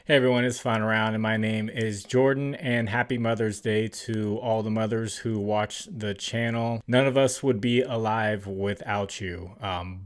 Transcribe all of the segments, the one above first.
Hey everyone, it's FinalRound and my name is Jordan, and happy Mother's Day to all the mothers who watch the channel. None of us would be alive without you.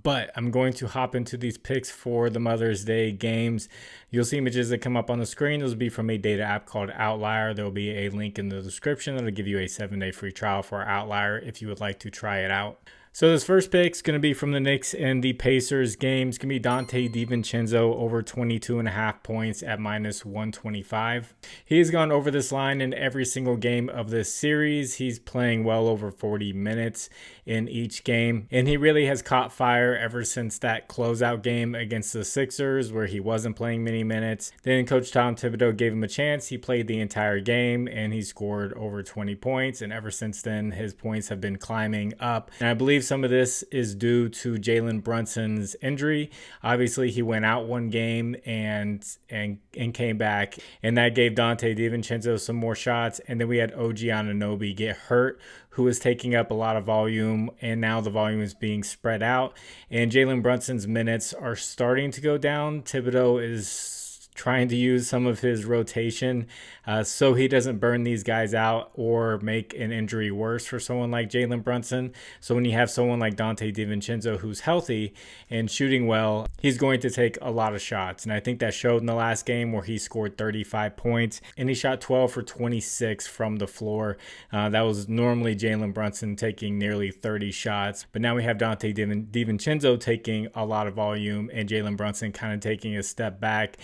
But I'm going to hop into these picks for the Mother's Day games. You'll see images that come up on the screen. Those will be from a data app called Outlier. There will be a link in the description that'll give you a 7-day free trial for Outlier if you would like to try it out. So this first pick is going to be from the Knicks and the Pacers game. It's going to be Donte DiVincenzo over 22.5 points at -125. He has gone over this line in every single game of this series. He's playing well over 40 minutes in each game, and he really has caught fire ever since that closeout game against the Sixers where he wasn't playing many minutes. Then Coach Tom Thibodeau gave him a chance. He played the entire game and he scored over 20 points, and ever since then his points have been climbing up. And I believe some of this is due to Jalen Brunson's injury. Obviously, he went out one game and came back, and that gave Donte DiVincenzo some more shots. And then we had OG Anunoby get hurt, who is taking up a lot of volume, and now the volume is being spread out. And Jalen Brunson's minutes are starting to go down. Thibodeau is trying to use some of his rotation so he doesn't burn these guys out or make an injury worse for someone like Jalen Brunson. So when you have someone like Donte DiVincenzo who's healthy and shooting well, he's going to take a lot of shots. And I think that showed in the last game where he scored 35 points and he shot 12 for 26 from the floor. That was normally Jalen Brunson taking nearly 30 shots. But now we have Donte DiVincenzo taking a lot of volume and Jalen Brunson kind of taking a step back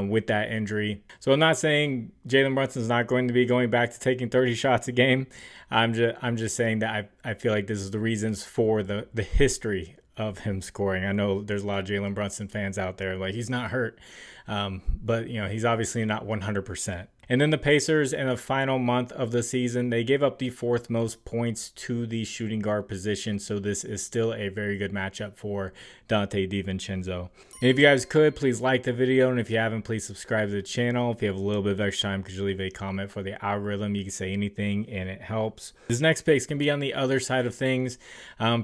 with that injury. So I'm not saying Jalen Brunson's not going to be going back to taking 30 shots a game. I'm just saying that I feel like this is the reasons for the history of him scoring. I know there's a lot of Jalen Brunson fans out there like he's not hurt, but you know he's obviously not 100%. And then the Pacers, in the final month of the season, they gave up the fourth most points to the shooting guard position. So this is still a very good matchup for Donte DiVincenzo. And if you guys could, please like the video. And if you haven't, please subscribe to the channel. If you have a little bit of extra time, could you leave a comment for the algorithm? You can say anything and it helps. This next pick can be on the other side of things.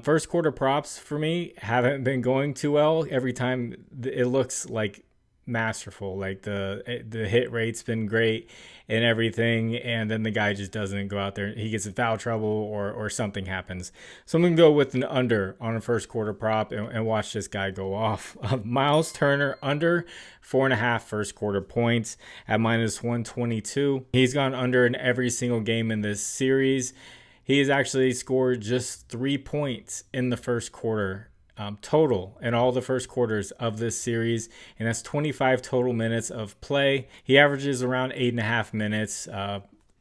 First quarter props for me haven't been going too well. Every time it looks like masterful, like the hit rate's been great and everything, and then the guy just doesn't go out there. He gets in foul trouble or something happens. So I'm gonna go with an under on a first quarter prop and watch this guy go off. Miles Turner under 4.5 first quarter points at -122. He's gone under in every single game in this series. He has actually scored just 3 points in the first quarter total in all the first quarters of this series, and that's 25 total minutes of play. He averages around 8.5 minutes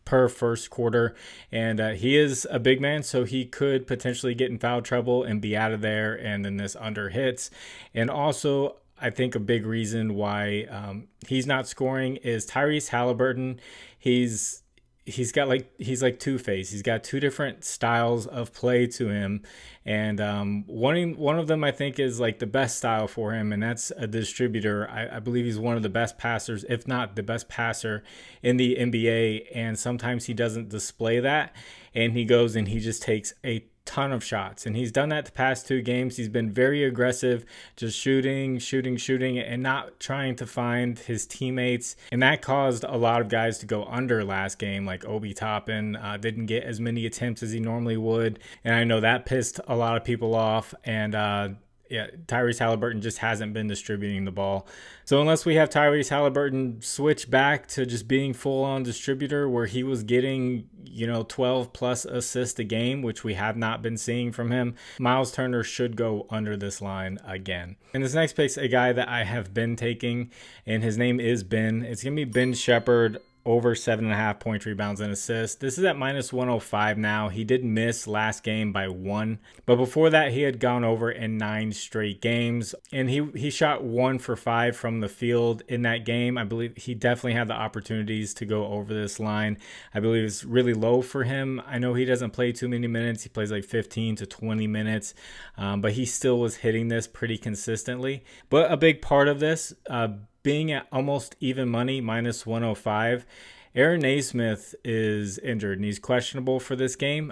per first quarter, and he is a big man, so he could potentially get in foul trouble and be out of there, and then this under hits. And also, I think a big reason why he's not scoring is Tyrese Halliburton. He's like two-faced. He's got two different styles of play to him, and one of them I think is like the best style for him, and that's a distributor. I believe he's one of the best passers, if not the best passer in the NBA, and sometimes he doesn't display that, and he goes and he just takes a ton of shots, and he's done that the past 2 games. He's been very aggressive, just shooting and not trying to find his teammates, and that caused a lot of guys to go under last game. Like Obi Toppin didn't get as many attempts as he normally would, and I know that pissed a lot of people off. And yeah, Tyrese Halliburton just hasn't been distributing the ball. So unless we have Tyrese Halliburton switch back to just being full-on distributor where he was getting, 12 plus assists a game, which we have not been seeing from him, Miles Turner should go under this line again. And this next pick's a guy that I have been taking, and his name is Ben. It's going to be Ben Shepard over 7.5 points, rebounds, and assists. This is at -105 now. He did miss last game by 1, but before that he had gone over in 9 straight games, and he shot 1 for 5 from the field in that game. I believe he definitely had the opportunities to go over this line. I believe it's really low for him. I know he doesn't play too many minutes. He plays like 15 to 20 minutes, but he still was hitting this pretty consistently. But a big part of this, being at almost even money, -105, Aaron Naismith is injured and he's questionable for this game.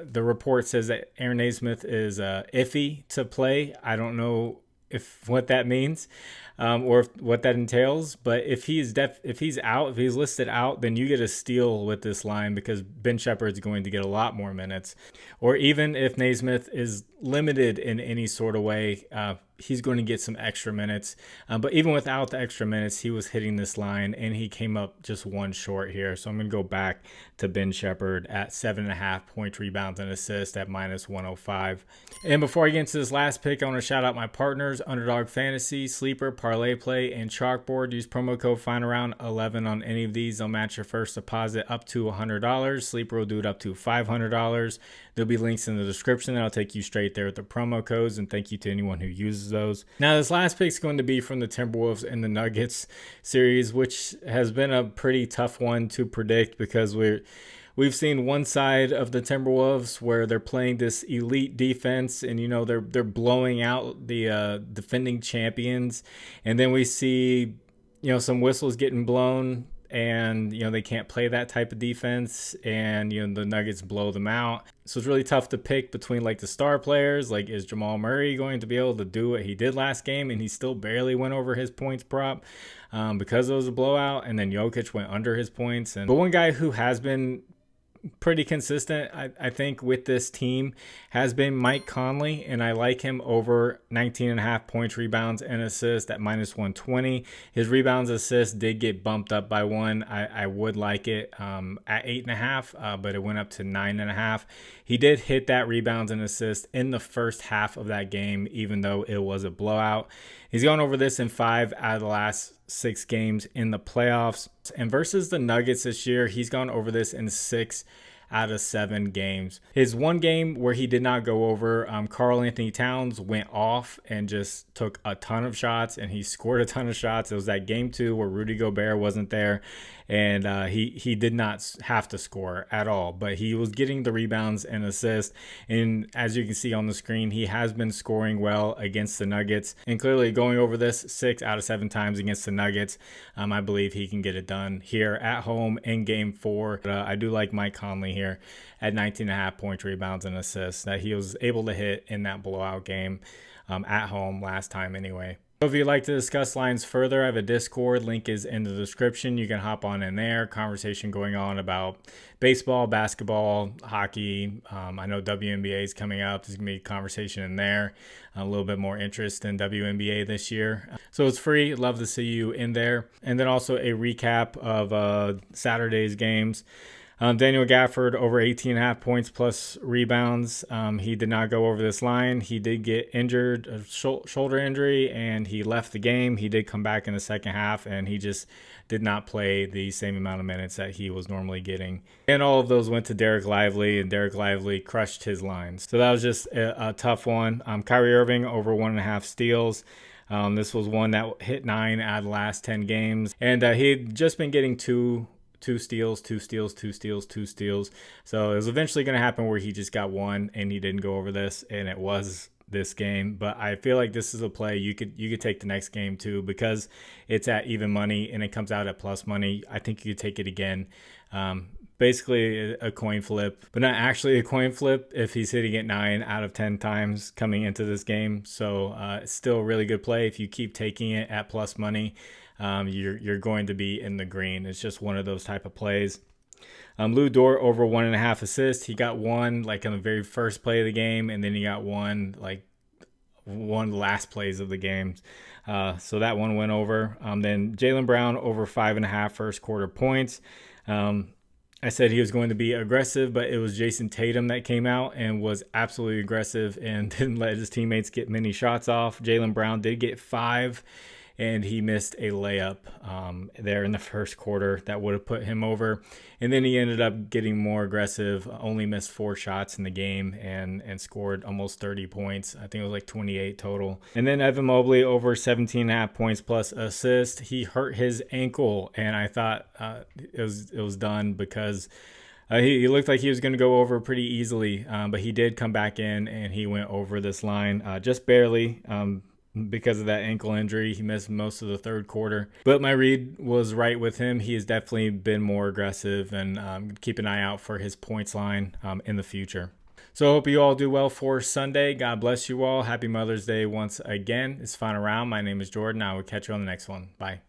The report says that Aaron Naismith is iffy to play. I don't know what that means. or what that entails. But if he's listed out, then you get a steal with this line because Ben Shepard's going to get a lot more minutes. Or even if Naismith is limited in any sort of way, he's going to get some extra minutes. But even without the extra minutes, he was hitting this line and he came up just one short here. So I'm going to go back to Ben Shepard at 7.5 points, rebounds, and assists at -105. And before I get into this last pick, I want to shout out my partners, Underdog Fantasy, Sleeper, ParlayPlay, and ChalkBoard. Use promo code FinalRound11 on any of these. They'll match your first deposit up to $100. Sleeper will do it up to $500. There'll be links in the description that'll take you straight there with the promo codes, and thank you to anyone who uses those. Now, this last pick is going to be from the Timberwolves and the Nuggets series, which has been a pretty tough one to predict because we've seen one side of the Timberwolves where they're playing this elite defense and, they're blowing out the defending champions. And then we see, some whistles getting blown and, they can't play that type of defense and, the Nuggets blow them out. So it's really tough to pick between like the star players. Like, is Jamal Murray going to be able to do what he did last game? And he still barely went over his points prop because it was a blowout. And then Jokic went under his points. But one guy who has been pretty consistent, I think, with this team has been Mike Conley, and I like him over 19.5 points, rebounds, and assists at -120. His rebounds, assists did get bumped up by one. I would like it at 8.5, but it went up to 9.5. He did hit that rebounds and assists in the first half of that game, even though it was a blowout. He's gone over this in 5 out of the last 6 games in the playoffs. And versus the Nuggets this year, he's gone over this in 6 out of 7 games. His one game where he did not go over, Karl Anthony Towns went off and just took a ton of shots, and he scored a ton of shots. It was that game 2 where Rudy Gobert wasn't there, and he did not have to score at all, but he was getting the rebounds and assists. And as you can see on the screen, he has been scoring well against the Nuggets, and clearly going over this 6 out of 7 times against the Nuggets. I believe he can get it done here at home in game 4. I do like Mike Conley here at 19.5 points, rebounds, and assists that he was able to hit in that blowout game at home last time anyway. So if you'd like to discuss lines further, I have a Discord. Link is in the description. You can hop on in there. Conversation going on about baseball, basketball, hockey. I know WNBA is coming up. There's going to be a conversation in there. A little bit more interest in WNBA this year. So it's free. Love to see you in there. And then also a recap of Saturday's games. Daniel Gafford over 18.5 points plus rebounds. He did not go over this line. He did get injured, a shoulder injury, and he left the game. He did come back in the second half, and he just did not play the same amount of minutes that he was normally getting. And all of those went to Derek Lively, and Derek Lively crushed his lines. So that was just a tough one. Kyrie Irving over 1.5 steals. This was one that hit 9 out of the last 10 games, and he had just been getting two steals. So it was eventually going to happen where he just got one and he didn't go over this, and it was this game. But I feel like this is a play you could take the next game too, because it's at even money and it comes out at plus money. I think you could take it again. Basically a coin flip, but not actually a coin flip if he's hitting it 9 out of 10 times coming into this game. So it's still a really good play if you keep taking it at plus money. You're going to be in the green. It's just one of those type of plays. Lou Dort over 1.5 assists. He got one like in the very first play of the game, and then he got one like one of the last plays of the game. So that one went over. Then Jaylen Brown over 5.5 first quarter points. I said he was going to be aggressive, but it was Jason Tatum that came out and was absolutely aggressive and didn't let his teammates get many shots off. Jaylen Brown did get 5. And he missed a layup there in the first quarter that would have put him over. And then he ended up getting more aggressive, only missed 4 shots in the game and scored almost 30 points. I think it was like 28 total. And then Evan Mobley over 17.5 points plus assist. He hurt his ankle, and I thought it was done because he looked like he was going to go over pretty easily. But he did come back in, and he went over this line just barely. Because of that ankle injury, he missed most of the third quarter. But my read was right with him. He has definitely been more aggressive, and keep an eye out for his points line in the future. So I hope you all do well for Sunday. God bless you all. Happy Mother's Day once again. It's Final Round. My name is Jordan. I will catch you on the next one. Bye.